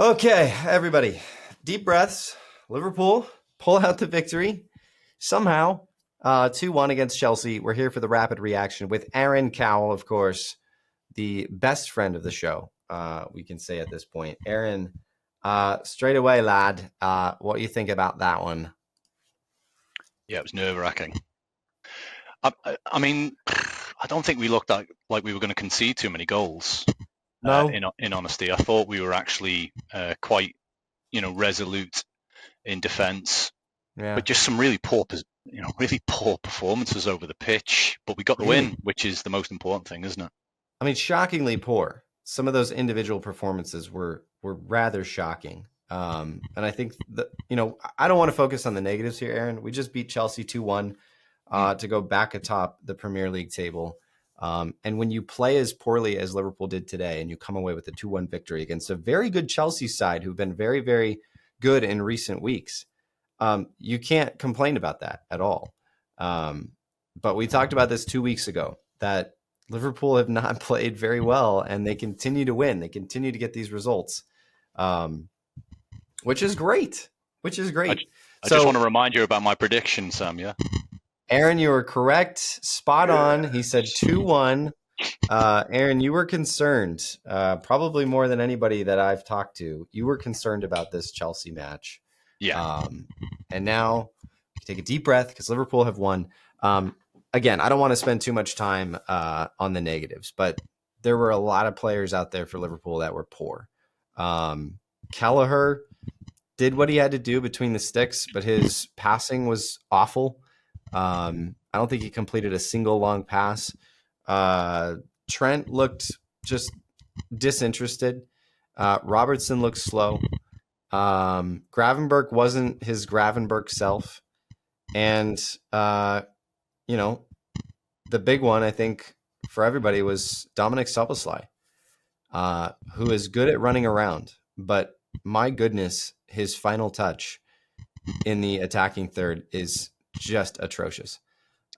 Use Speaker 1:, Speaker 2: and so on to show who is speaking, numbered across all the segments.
Speaker 1: Okay, everybody, deep breaths. Liverpool pull out the victory somehow. 2-1 against Chelsea. We're here for the rapid reaction with Aaron Cowell, of course, the best friend of the show, we can say at this point. Aaron, straight away, lad, what do you think about that one?
Speaker 2: Yeah, it was nerve-wracking. I mean, I don't think we looked like we were going to concede too many goals.
Speaker 1: No?
Speaker 2: In honesty, I thought we were actually quite, resolute in defence,
Speaker 1: Yeah.
Speaker 2: but just some really poor performances over the pitch. But we got the
Speaker 1: Really?
Speaker 2: win, which is the most important thing, isn't it?
Speaker 1: I mean, shockingly poor. Some of those individual performances were rather shocking. And I think that, I don't want to focus on the negatives here, Aaron. We just beat Chelsea 2-1 to go back atop the Premier League table. And when you play as poorly as Liverpool did today and you come away with a 2-1 victory against a very good Chelsea side who've been very, very good in recent weeks, you can't complain about that at all. But we talked about this 2 weeks ago, that Liverpool have not played very well, and they continue to win. They continue to get these results, which is great.
Speaker 2: I just want to remind you about my prediction, Sam. Yeah.
Speaker 1: Aaron, you were correct. Spot on. He said 2-1. Aaron, you were concerned, probably more than anybody that I've talked to. You were concerned about this Chelsea match.
Speaker 2: Yeah.
Speaker 1: And now you take a deep breath because Liverpool have won. Again, I don't want to spend too much time on the negatives, but there were a lot of players out there for Liverpool that were poor. Kelleher did what he had to do between the sticks, but his passing was awful. I don't think he completed a single long pass. Trent looked just disinterested. Robertson looked slow. Gravenberch wasn't his Gravenberch self. And, the big one, I think, for everybody was Dominic Szoboszlai, who is good at running around. But my goodness, his final touch in the attacking third is just atrocious.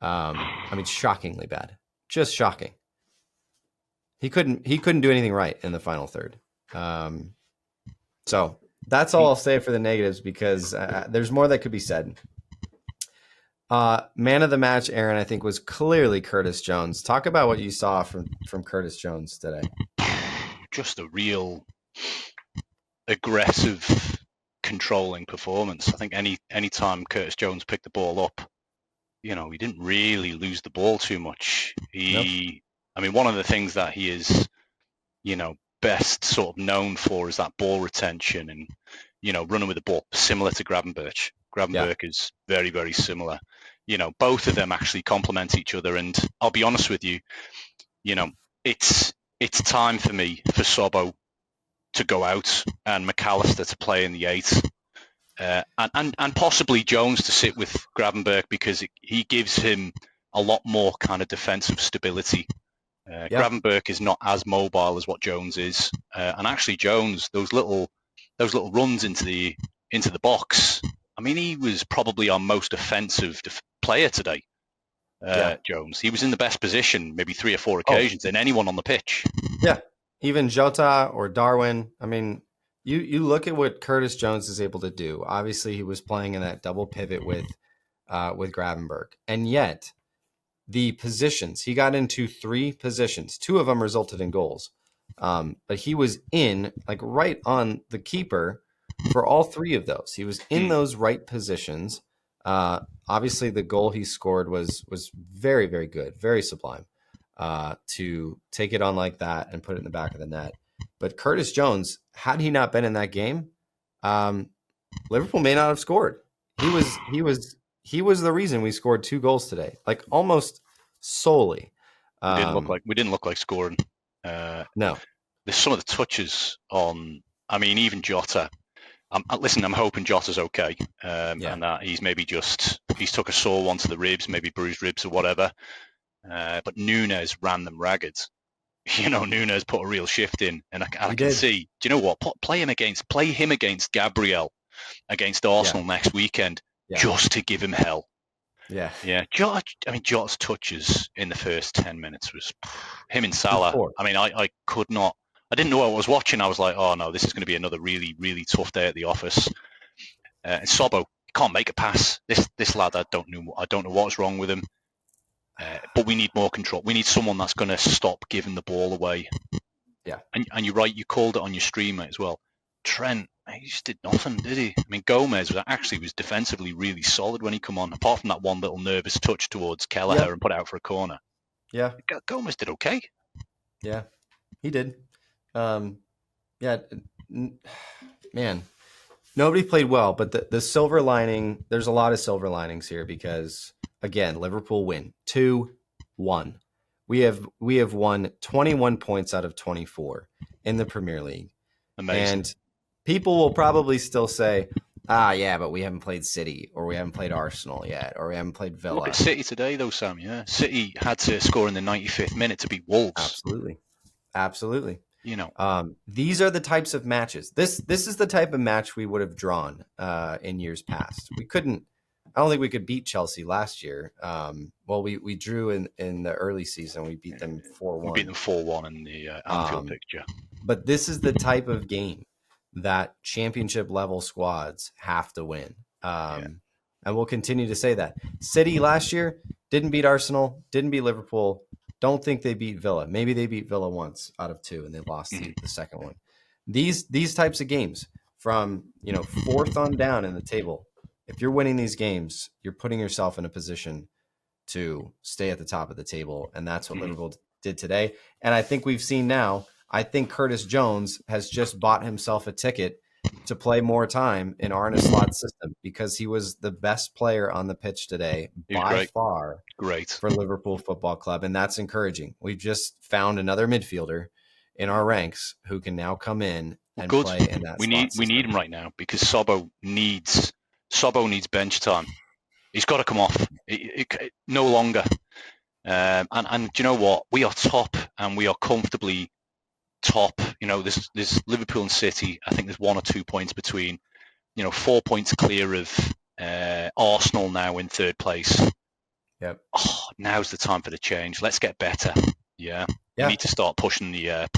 Speaker 1: Shockingly bad. Just shocking. He couldn't do anything right in the final third. So that's all I'll say for the negatives, because there's more that could be said. Man of the match, Aaron, I think, was clearly Curtis Jones. Talk about what you saw from Curtis Jones today.
Speaker 2: Just a real aggressive, controlling performance. I think any time Curtis Jones picked the ball up, he didn't really lose the ball too much. One of the things that he is, best sort of known for is that ball retention and, running with the ball, similar to Gravenberch. Gravenberch is very, very similar. Both of them actually complement each other. And I'll be honest with you, it's time for me for Sobbo to go out and McAllister to play in the 8. And possibly Jones to sit with Gravenberch, because he gives him a lot more kind of defensive stability. Gravenberch is not as mobile as what Jones is, and actually Jones, those little runs into the box. He was probably our most offensive player today. Jones, he was in the best position maybe 3 or 4 occasions than anyone on the pitch.
Speaker 1: Yeah, even Jota or Darwin. You look at what Curtis Jones is able to do. Obviously, he was playing in that double pivot with Gravenberch, and yet the positions, he got into 3 positions. 2 of them resulted in goals, but he was in right on the keeper for all 3 of those. He was in those right positions. Obviously, the goal he scored was very, very good, very sublime. To take it on like that and put it in the back of the net. But Curtis Jones, had he not been in that game, Liverpool may not have scored. He was the reason we scored 2 goals today, almost solely.
Speaker 2: We didn't look like scoring.
Speaker 1: No.
Speaker 2: There's some of the touches on. Even Jota. I'm hoping Jota's okay, and that he's took a sore one to the ribs, maybe bruised ribs or whatever. But Nunes ran them ragged. Nunes put a real shift in, and I can see. Do you know what? Play him against Gabriel against Arsenal next weekend, just to give him hell.
Speaker 1: Yeah.
Speaker 2: Jota's touches in the first 10 minutes was him and Salah. I could not I didn't know what I was watching. I was like, oh no, this is going to be another really, really tough day at the office. And Sobbo can't make a pass. This lad, I don't know what's wrong with him. But we need more control. We need someone that's going to stop giving the ball away.
Speaker 1: Yeah.
Speaker 2: And you're right, you called it on your streamer as well. Trent, he just did nothing, did he? I mean, Gomez was defensively really solid when he come on, apart from that one little nervous touch towards Kelleher and put it out for a corner.
Speaker 1: Yeah.
Speaker 2: Gomez did okay.
Speaker 1: Yeah, he did. Yeah, man, nobody played well, but the silver lining, there's a lot of silver linings here because, again, Liverpool win 2-1. We have won 21 points out of 24 in the Premier League.
Speaker 2: Amazing.
Speaker 1: And people will probably still say, yeah, but we haven't played City or we haven't played Arsenal yet or we haven't played Villa.
Speaker 2: Look at City today, though, Sam. Yeah, City had to score in the 95th minute to beat Wolves.
Speaker 1: Absolutely.
Speaker 2: You know,
Speaker 1: these are the types of matches. This is the type of match we would have drawn in years past. We couldn't. I don't think we could beat Chelsea last year. Well, we drew in the early season. We beat them 4-1.
Speaker 2: We beat them 4-1 in the Anfield fixture.
Speaker 1: But this is the type of game that championship level squads have to win. And we'll continue to say that. City last year didn't beat Arsenal, didn't beat Liverpool. Don't think they beat Villa. Maybe they beat Villa once out of 2 and they lost the second one. These types of games from, fourth on down in the table, if you're winning these games, you're putting yourself in a position to stay at the top of the table. And that's what Liverpool did today. And I think we've seen now, I think Curtis Jones has just bought himself a ticket to play more time in arneslot's system because he was the best player on the pitch today by far for Liverpool Football Club. And that's encouraging. We've just found another midfielder in our ranks who can now come in and play in that
Speaker 2: we need him right now because Sobbo needs bench time. He's got to come off. No longer. And do you know what? We are top and we are comfortably top. There's Liverpool and City. I think there's 1 or 2 points between. 4 points clear of Arsenal now in third place.
Speaker 1: Yep.
Speaker 2: Oh, now's the time for the change. Let's get better. Yeah. We need to start pushing the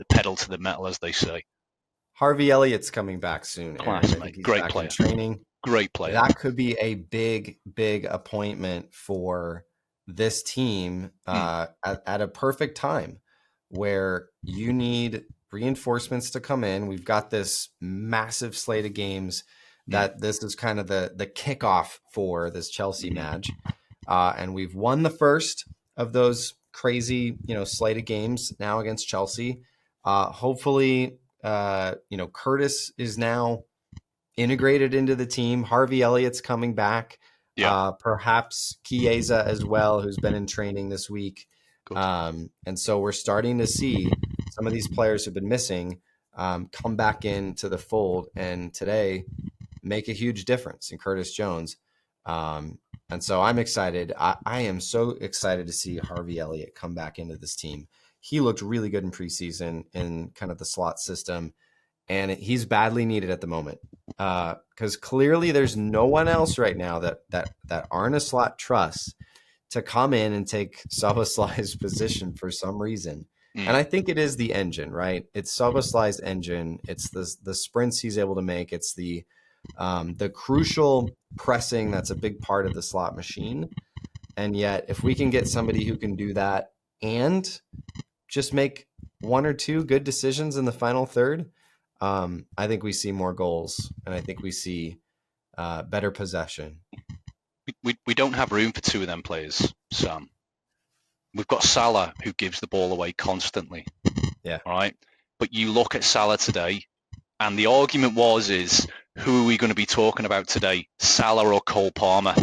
Speaker 2: pedal to the metal, as they say.
Speaker 1: Harvey Elliott's coming back soon.
Speaker 2: Class, mate. Great player.
Speaker 1: Training.
Speaker 2: Great player.
Speaker 1: That could be a big, big appointment for this team at a perfect time where you need reinforcements to come in. We've got this massive slate of games that this is kind of the kickoff for this Chelsea match. And we've won the first of those crazy, slate of games now against Chelsea. Hopefully, Curtis is now integrated into the team. Harvey Elliott's coming back. Perhaps Chiesa as well, who's been in training this week. And so we're starting to see some of these players who've been missing come back into the fold and today make a huge difference in Curtis Jones. And so I'm excited. I am so excited to see Harvey Elliott come back into this team. He looked really good in preseason in kind of the slot system, and he's badly needed at the moment because clearly there's no one else right now that Arne Slot trusts to come in and take Szoboszlai's position for some reason. And I think it is the engine, right? It's Szoboszlai's engine. It's the sprints he's able to make. It's the crucial pressing that's a big part of the slot machine. And yet, if we can get somebody who can do that and just make 1 or 2 good decisions in the final third, I think we see more goals, and I think we see better possession.
Speaker 2: We don't have room for 2 of them players, Sam. We've got Salah, who gives the ball away constantly.
Speaker 1: Yeah.
Speaker 2: All right. But you look at Salah today, and the argument is who are we going to be talking about today, Salah or Cole Palmer?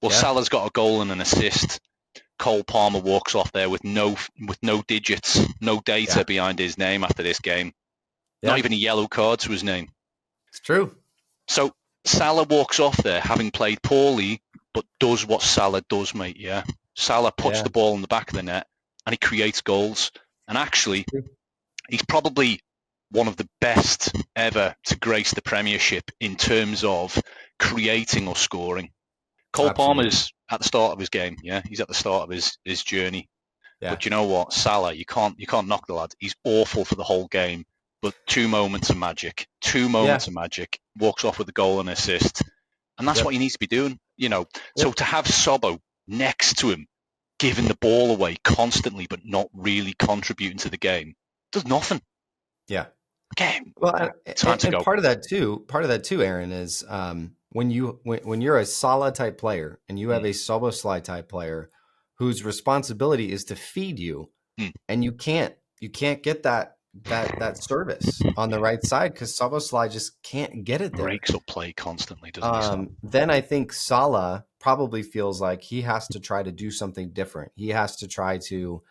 Speaker 2: Well, Salah's got a goal and an assist. Cole Palmer walks off there with no digits, no data behind his name after this game. Not even a yellow card to his name.
Speaker 1: It's true.
Speaker 2: So Salah walks off there having played poorly, but does what Salah does, mate, yeah? Salah puts the ball in the back of the net and he creates goals. And actually, he's probably one of the best ever to grace the Premiership in terms of creating or scoring. Cole Palmer's at the start of his game, yeah? He's at the start of his journey.
Speaker 1: Yeah.
Speaker 2: But you know what, Salah, you can't knock the lad. He's awful for the whole game, but 2 moments of magic, walks off with a goal and assist, and that's
Speaker 1: Yep.
Speaker 2: what he needs to be doing. So
Speaker 1: Yep.
Speaker 2: to have Sobbo next to him, giving the ball away constantly, but not really contributing to the game, does nothing.
Speaker 1: Yeah.
Speaker 2: Game.
Speaker 1: Well,
Speaker 2: Time to
Speaker 1: and
Speaker 2: go.
Speaker 1: part of that too, Aaron, is when you're a Salah type player and you have a Soboslai type player whose responsibility is to feed you, and you can't get that service on the right side because Soboslai just can't get it there.
Speaker 2: Breaks up play constantly, doesn't he, Sam?
Speaker 1: Then I think Salah probably feels like he has to try to do something different. He has to try to,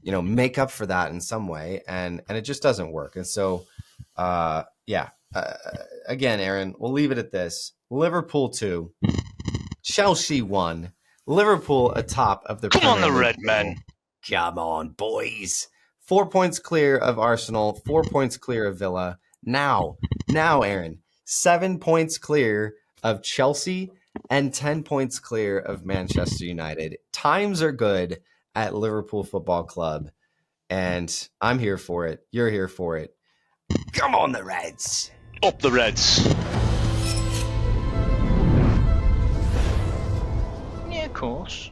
Speaker 1: make up for that in some way, and it just doesn't work. And so, again, Aaron, we'll leave it at this: Liverpool 2, Chelsea 1. Liverpool atop of the
Speaker 2: Come on,
Speaker 1: Premier
Speaker 2: the
Speaker 1: League
Speaker 2: red
Speaker 1: table.
Speaker 2: men.
Speaker 1: Come on, boys. 4 points clear of Arsenal, 4 points clear of Villa. Now, Aaron, 7 points clear of Chelsea and 10 points clear of Manchester United. Times are good at Liverpool Football Club, and I'm here for it. You're here for it. Come on, the Reds.
Speaker 2: Up the Reds. Yeah, of course.